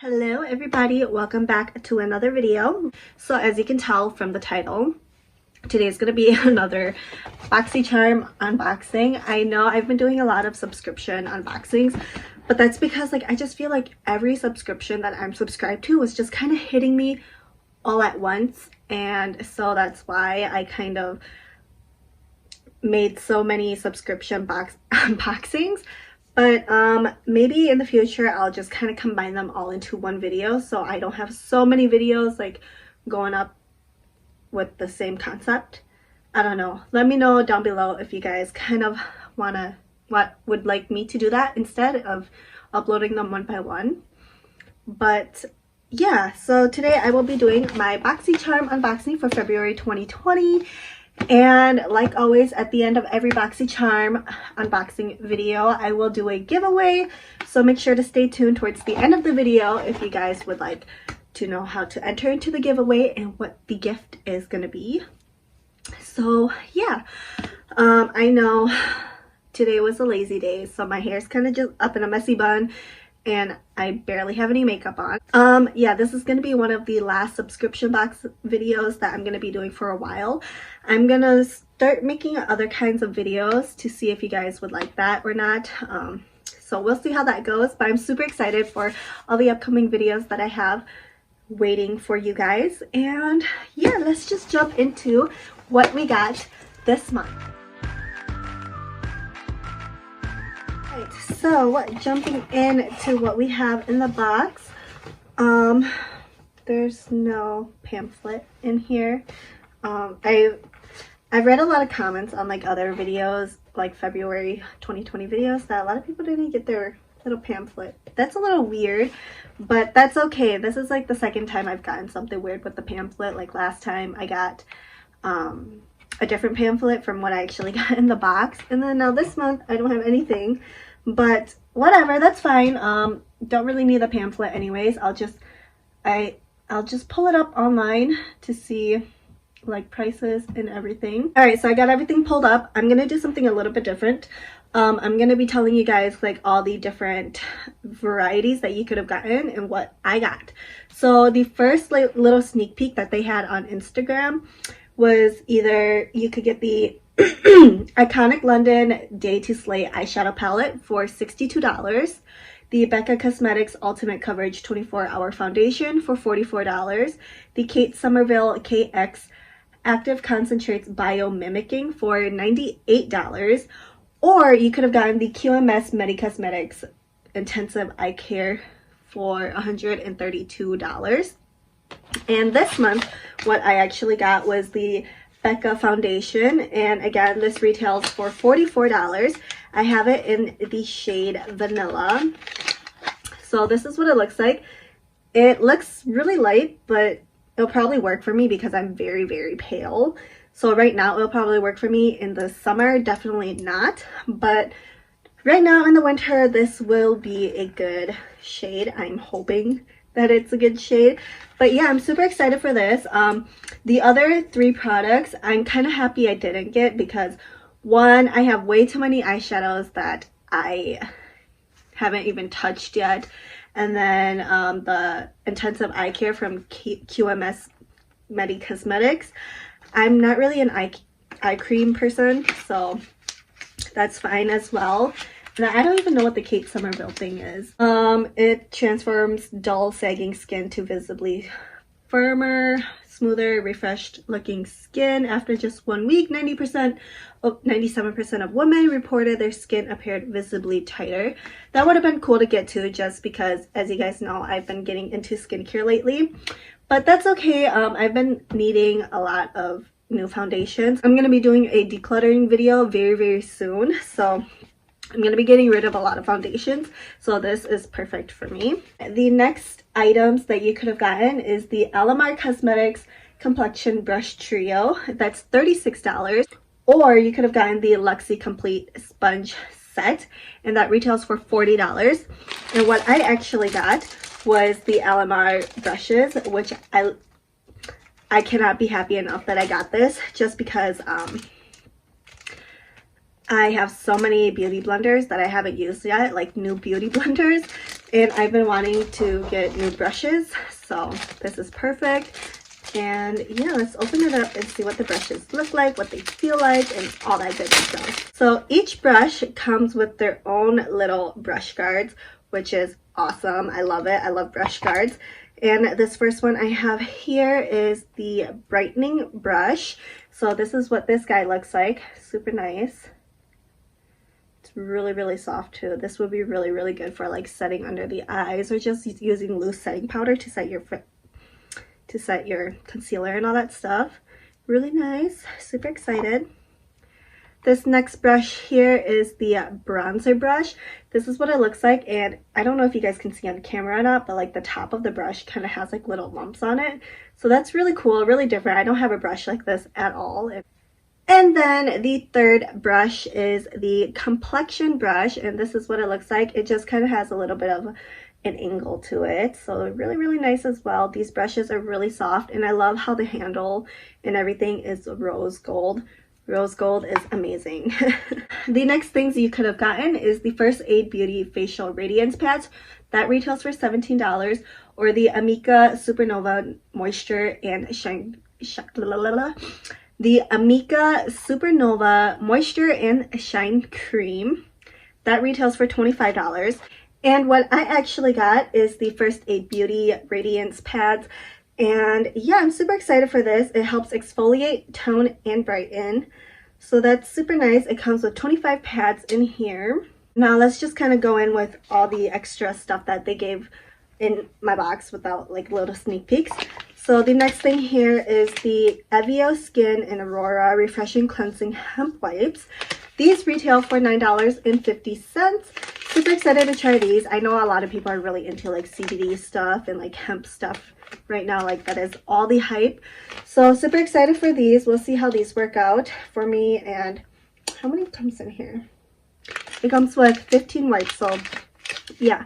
Hello everybody, welcome back to another video. So as you can tell from the title, today is going to be another BoxyCharm unboxing. I know I've been doing a lot of subscription unboxings, but that's because I just feel like every subscription that I'm subscribed to was just kind of hitting me all at once, and so that's why I kind of made so many subscription unboxings. But maybe in the future I'll just kind of combine them all into one video so I don't have so many videos going up with the same concept. I don't know. Let me know down below if you guys kind of would like me to do that instead of uploading them one by one. But yeah, so today I will be doing my BoxyCharm unboxing for February 2020. And like always, at the end of every BoxyCharm unboxing video, I will do a giveaway. So make sure to stay tuned towards the end of the video if you guys would like to know how to enter into the giveaway and what the gift is going to be. So yeah, I know today was a lazy day, so my hair is kind of just up in a messy bun and I barely have any makeup on. Yeah, this is going to be one of the last subscription box videos that I'm going to be doing for a while. I'm going to start making other kinds of videos to see if you guys would like that or not. So we'll see how that goes, but I'm super excited for all the upcoming videos that I have waiting for you guys. And yeah, let's just jump into what we got this month. Right, so jumping into what we have in the box, there's no pamphlet in here. I've read a lot of comments on other videos, like February 2020 videos, that a lot of people didn't get their little pamphlet. That's a little weird, but that's okay. This is the second time I've gotten something weird with the pamphlet. Like last time I got a different pamphlet from what I actually got in the box, and then now this month I don't have anything, but whatever, that's fine. Don't really need the pamphlet anyways. I'll just pull it up online to see prices and everything. All right, so I got everything pulled up. I'm gonna do something a little bit different. I'm gonna be telling you guys all the different varieties that you could have gotten and what I got. So the first little sneak peek that they had on Instagram was either you could get the Iconic London Day to Slay eyeshadow palette for $62, the Becca Cosmetics Ultimate Coverage 24-Hour Foundation for $44, the Kate Somerville KX Active Concentrates Bio-Mimicking for $98, or you could have gotten the QMS Medi Cosmetics Intensive Eye Care for $132. And this month, what I actually got was the Becca Foundation, and again, this retails for $44. I have it in the shade Vanilla. So this is what it looks like. It looks really light, but it'll probably work for me because I'm very, very pale. So right now, it'll probably work for me. In the summer, definitely not. But right now in the winter, this will be a good shade. I'm hoping that it's a good shade. But yeah, I'm super excited for this. The other three products, I'm kind of happy I didn't get because one, I have way too many eyeshadows that I haven't even touched yet. And then the Intensive Eye Care from QMS Medi Cosmetics. I'm not really an eye cream person, so that's fine as well. And I don't even know what the Kate Somerville thing is. It transforms dull, sagging skin to visibly firmer, smoother, refreshed looking skin. After just 1 week, 97% of women reported their skin appeared visibly tighter. That would have been cool to get to just because, as you guys know, I've been getting into skincare lately. But that's okay. I've been needing a lot of new foundations. I'm going to be doing a decluttering video very, very soon. So I'm going to be getting rid of a lot of foundations, so this is perfect for me. The next items that you could have gotten is the Alamar Cosmetics Complexion Brush Trio. That's $36. Or you could have gotten the Luxie Complete Sponge Set, and that retails for $40. And what I actually got was the Alamar brushes, which I cannot be happy enough that I got this, just because I have so many beauty blenders that I haven't used yet, like new beauty blenders, And I've been wanting to get new brushes, so this is perfect. And yeah, let's open it up and see what the brushes look like, what they feel like, and all that good stuff. So each brush comes with their own little brush guards, which is awesome. I love it. I love brush guards. And this first one I have here is the brightening brush. So this is what this guy looks like. Super nice. It's really, really soft too. This would be really, really good for like setting under the eyes or just using loose setting powder to set your concealer and all that stuff. Really nice. Super excited. This next brush here is the bronzer brush. This is what it looks like, and I don't know if you guys can see on camera or not, but like the top of the brush kind of has like little lumps on it. So that's really cool, really different. I don't have a brush like this at all. And then the third brush is the complexion brush, and this is what it looks like. It just kind of has a little bit of an angle to it, so really, really nice as well. These brushes are really soft, and I love how the handle and everything is rose gold. Rose gold is amazing. The next things you could have gotten is the First Aid Beauty Facial Radiance Pads. That retails for $17, or the Amika Supernova Moisture and Shine the Amika Supernova Moisture and Shine Cream. That retails for $25. And what I actually got is the First Aid Beauty Radiance Pads. And yeah, I'm super excited for this. It helps exfoliate, tone, and brighten. So that's super nice. It comes with 25 pads in here. Now let's just kind of go in with all the extra stuff that they gave in my box without like little sneak peeks. So the next thing here is the Evio Skin and Aurora Refreshing Cleansing Hemp Wipes. These retail for $9.50. Super excited to try these. I know a lot of people are really into like CBD stuff and like hemp stuff right now. Like that is all the hype. So super excited for these. We'll see how these work out for me. And how many comes in here? It comes with 15 wipes. So yeah.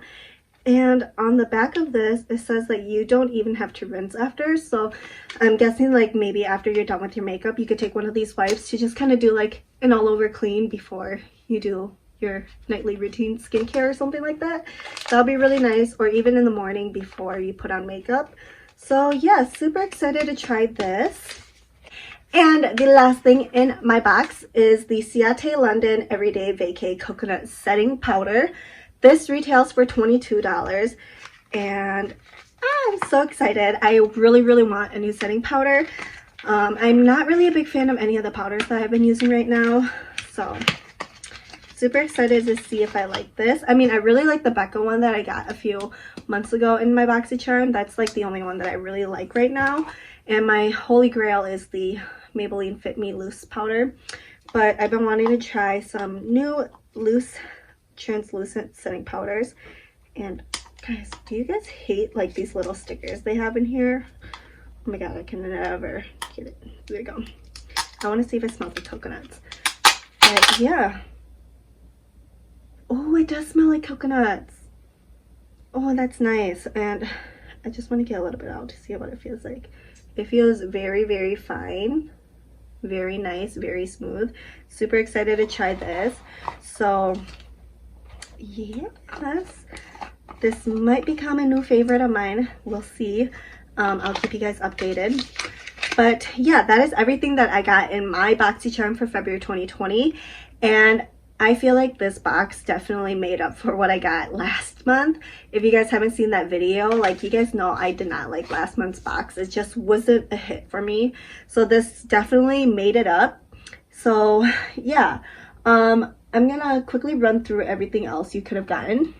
And on the back of this, it says that you don't even have to rinse after. So I'm guessing like maybe after you're done with your makeup, you could take one of these wipes to just kind of do like an all over clean before you do your nightly routine skincare or something like that. That'll be really nice, or even in the morning before you put on makeup. So yeah, super excited to try this. And the last thing in my box is the Ciate London Everyday Vacay Coconut Setting Powder. This retails for $22, and I'm so excited. I really, really want a new setting powder. I'm not really a big fan of any of the powders that I've been using right now, so super excited to see if I like this. I mean, I really like the Becca one that I got a few months ago in my BoxyCharm. That's like the only one that I really like right now. And my holy grail is the Maybelline Fit Me Loose powder. But I've been wanting to try some new loose translucent setting powders. And guys, do you guys hate like these little stickers they have in here? Oh my god, I can never get it. There we go. I want to see if it smells like coconuts. But yeah. Oh, it does smell like coconuts. Oh, that's nice. And I just want to get a little bit out to see what it feels like. It feels very, very fine. Very nice, very smooth. Super excited to try this. So yes, this might become a new favorite of mine. We'll see. I'll keep you guys updated. But yeah, that is everything that I got in my BoxyCharm for February 2020. And I feel like this box definitely made up for what I got last month. If you guys haven't seen that video, like you guys know I did not like last month's box. It just wasn't a hit for me. So this definitely made it up. So yeah, I'm gonna quickly run through everything else you could have gotten.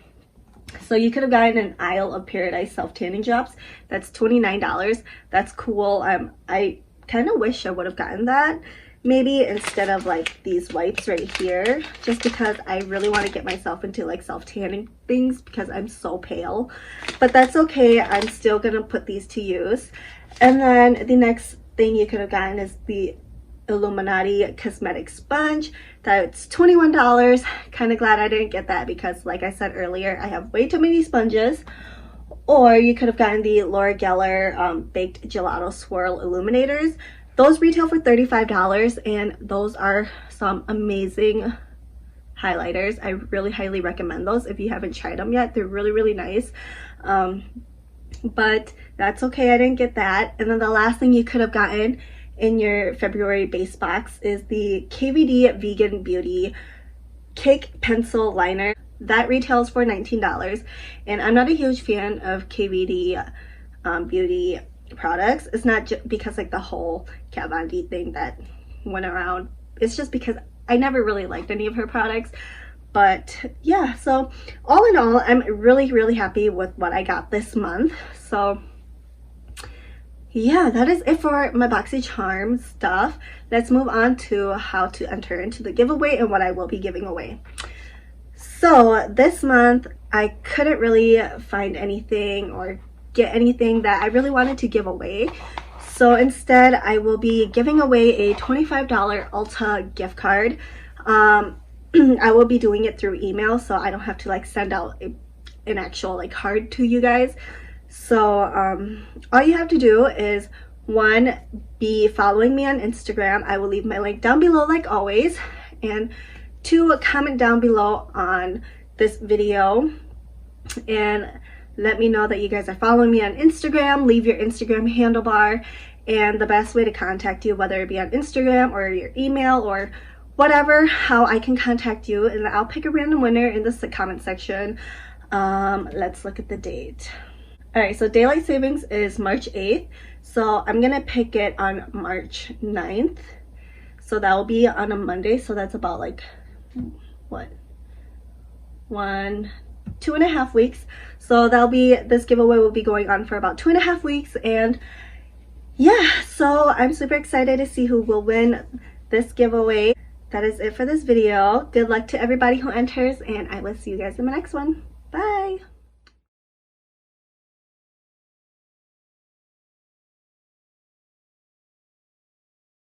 So you could have gotten an Isle of Paradise self-tanning drops. That's $29. That's cool. I kind of wish I would have gotten that maybe instead of like these wipes right here, just because I really want to get myself into like self-tanning things because I'm so pale. But that's okay. I'm still gonna put these to use. And then the next thing you could have gotten is the Illuminati Cosmetic Sponge. That's $21. Kind of glad I didn't get that because like I said earlier, I have way too many sponges. Or you could have gotten the Laura Geller Baked Gelato Swirl Illuminators. Those retail for $35, and those are some amazing highlighters. I really highly recommend those if you haven't tried them yet. They're really, really nice. But that's okay, I didn't get that. And then the last thing you could have gotten in your February base box is the KVD Vegan Beauty Cake Pencil Liner. That retails for $19, and I'm not a huge fan of KVD beauty products. It's not just because like the whole Kat Von D thing that went around. It's just because I never really liked any of her products. But yeah, so all in all, I'm really, really happy with what I got this month. So yeah, that is it for my BoxyCharm stuff. Let's move on to how to enter into the giveaway and what I will be giving away. So this month, I couldn't really find anything or get anything that I really wanted to give away. So instead, I will be giving away a $25 Ulta gift card. I will be doing it through email, so I don't have to like send out an actual like card to you guys. So all you have to do is, one, be following me on Instagram. I will leave my link down below like always. And two, comment down below on this video and let me know that you guys are following me on Instagram. Leave your Instagram handlebar and the best way to contact you, whether it be on Instagram or your email or whatever, how I can contact you, and I'll pick a random winner in the comment section. Let's look at the date. All right, so daylight savings is March 8th, so I'm gonna pick it on March 9th. So that will be on a Monday, so that's about like, what, 2.5 weeks. So this giveaway will be going on for about 2.5 weeks, and yeah, so I'm super excited to see who will win this giveaway. That is it for this video. Good luck to everybody who enters, and I will see you guys in my next one. Bye!